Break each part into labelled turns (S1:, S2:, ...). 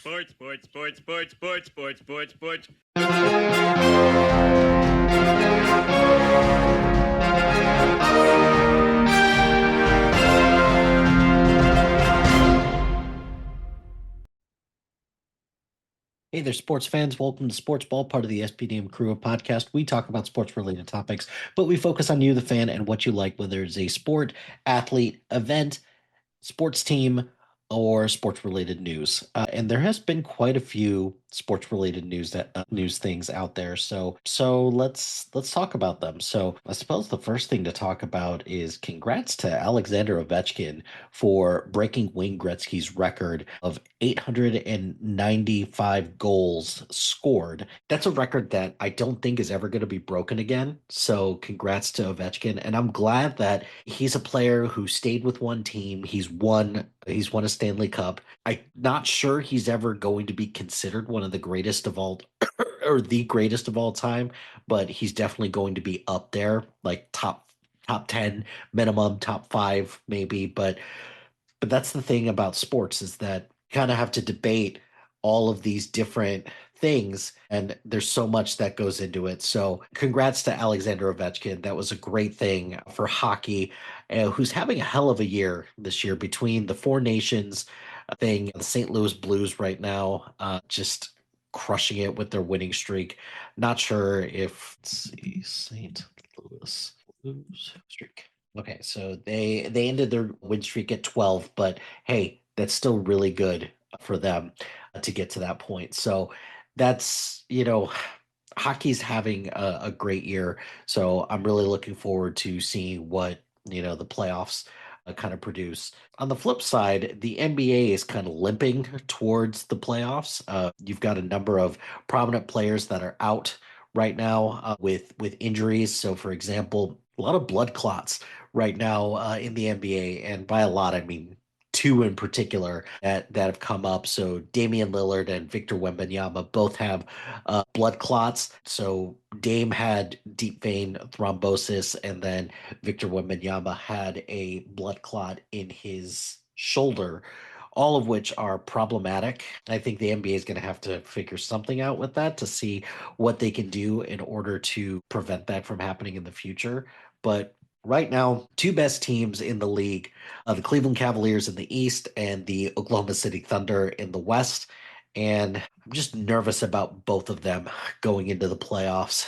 S1: Sports, sports, sports, sports, sports, sports, sports, sports.
S2: Hey there, sports fans. Welcome to Sportsball, part of the SPDM Crew podcast. We talk about sports related topics, but we focus on you, the fan, and what you like, whether it's a sport, athlete, event, sports team, or sports related news. And there has been quite a few sports related news things out there. So let's talk about them. So I suppose the first thing to talk about is congrats to Alexander Ovechkin for breaking Wayne Gretzky's record of 895 goals scored. That's a record that I don't think is ever going to be broken again. So congrats to Ovechkin. And I'm glad that he's a player who stayed with one team. He's won a Stanley Cup. I'm not sure he's ever going to be considered one of the greatest of all or the greatest of all time, but he's definitely going to be up there, like top 10 minimum, top 5 maybe, but that's the thing about sports is that you kind of have to debate all of these different things, and there's so much that goes into it. So, congrats to Alexander Ovechkin. That was a great thing for hockey, who's having a hell of a year this year between the Four Nations thing, the St. Louis Blues right now, just crushing it with their winning streak. Not sure if let's see, St. Louis Blues streak. Okay, so they ended their win streak at 12, but hey, that's still really good for them to get to that point. So that's, hockey's having a great year. So I'm really looking forward to seeing what, the playoffs kind of produce. On the flip side, the NBA is kind of limping towards the playoffs. You've got a number of prominent players that are out right now with injuries. So, for example, a lot of blood clots right now in the NBA, and by a lot, I mean two in particular that have come up. So Damian Lillard and Victor Wembanyama both have blood clots. So Dame had deep vein thrombosis, and then Victor Wembanyama had a blood clot in his shoulder. All of which are problematic. I think the NBA is going to have to figure something out with that to see what they can do in order to prevent that from happening in the future. But right now, two best teams in the league, the Cleveland Cavaliers in the East and the Oklahoma City Thunder in the West. And I'm just nervous about both of them going into the playoffs.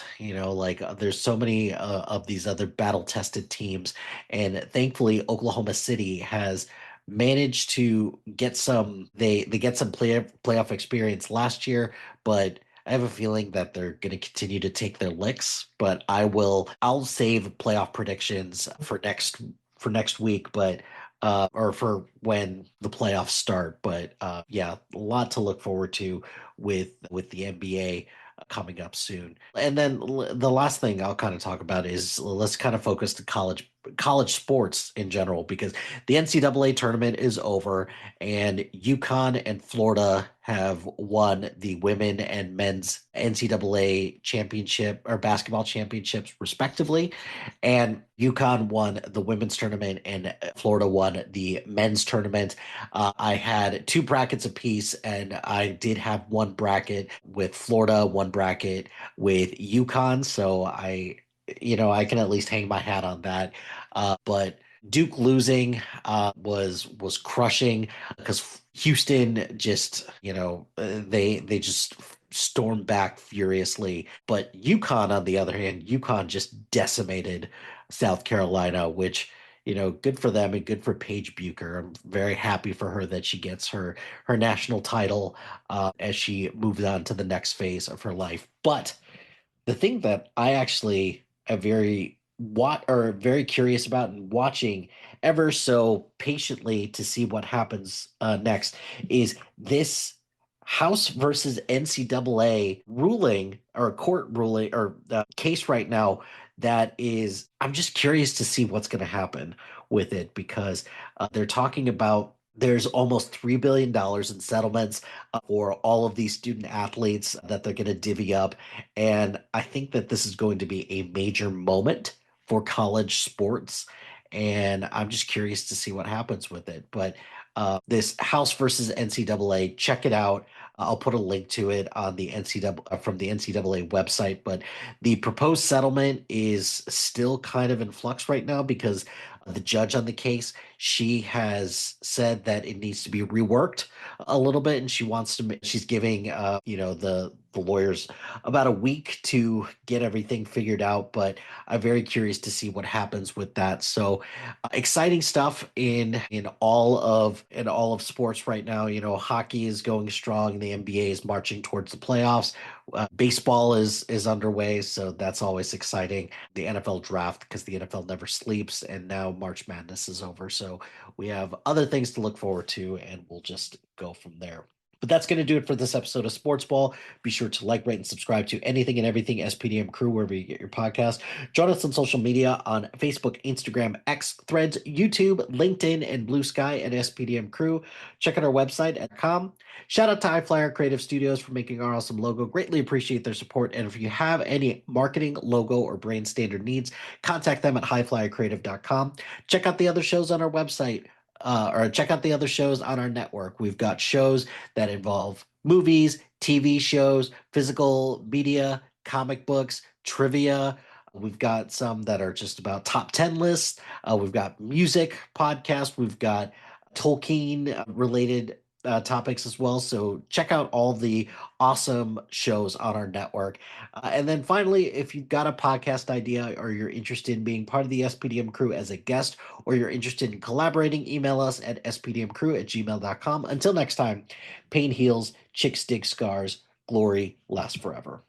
S2: There's so many of these other battle tested teams. And thankfully, Oklahoma City has managed to get they get some playoff experience last year, but I have a feeling that they're going to continue to take their licks, but I'll save playoff predictions for next week, but or for when the playoffs start. But yeah, a lot to look forward to with the NBA coming up soon. And then the last thing I'll kind of talk about is let's kind of focus to college sports in general, because the NCAA tournament is over and UConn and Florida have won the women and men's NCAA championship or basketball championships respectively. And UConn won the women's tournament and Florida won the men's tournament. I had two brackets apiece, and I did have one bracket with Florida, one bracket with UConn. So I can at least hang my hat on that. But Duke losing was crushing because Houston just they just stormed back furiously. But UConn, on the other hand, UConn just decimated South Carolina, which good for them and good for Paige Bucher. I'm very happy for her that she gets her national title as she moves on to the next phase of her life. But the thing that I actually am very curious about and watching ever so patiently to see what happens next is this House versus NCAA ruling or court ruling or case right now that is I'm just curious to see what's going to happen with it because they're talking about there's almost $3 billion in settlements for all of these student athletes that they're going to divvy up. And I think that this is going to be a major moment for college sports. And I'm just curious to see what happens with it. But this House versus NCAA, check it out. I'll put a link to it on the NCAA from the NCAA website. But the proposed settlement is still kind of in flux right now because the judge on the case, she has said that it needs to be reworked a little bit, and she wants to. She's giving the lawyers about a week to get everything figured out. But I'm very curious to see what happens with that. So exciting stuff in all of sports right now. Hockey is going strong. The NBA is marching towards the playoffs. Baseball is underway, so that's always exciting. The NFL draft, because the NFL never sleeps, and now March Madness is over. So we have other things to look forward to, and we'll just go from there. But that's going to do it for this episode of Sports Ball. Be sure to like, rate, and subscribe to anything and everything SPDM Crew, wherever you get your podcast. Join us on social media on Facebook, Instagram, X, Threads, YouTube, LinkedIn, and Blue Sky at SPDM Crew. Check out our website at com. Shout out to HiFlyer Creative Studios for making our awesome logo. Greatly appreciate their support. And if you have any marketing, logo, or brand standard needs, contact them at HiFlyerCreative.com. Check out the other shows on our website. Or check out the other shows on our network. We've got shows that involve movies, TV shows, physical media, comic books, trivia. We've got some that are just about top 10 lists. We've got music podcasts. We've got Tolkien related topics as well. So check out all the awesome shows on our network. And then finally, if you've got a podcast idea or you're interested in being part of the SPDM crew as a guest, or you're interested in collaborating, email us at spdmcrew@gmail.com. Until next time, pain heals, chicks dig scars, glory lasts forever.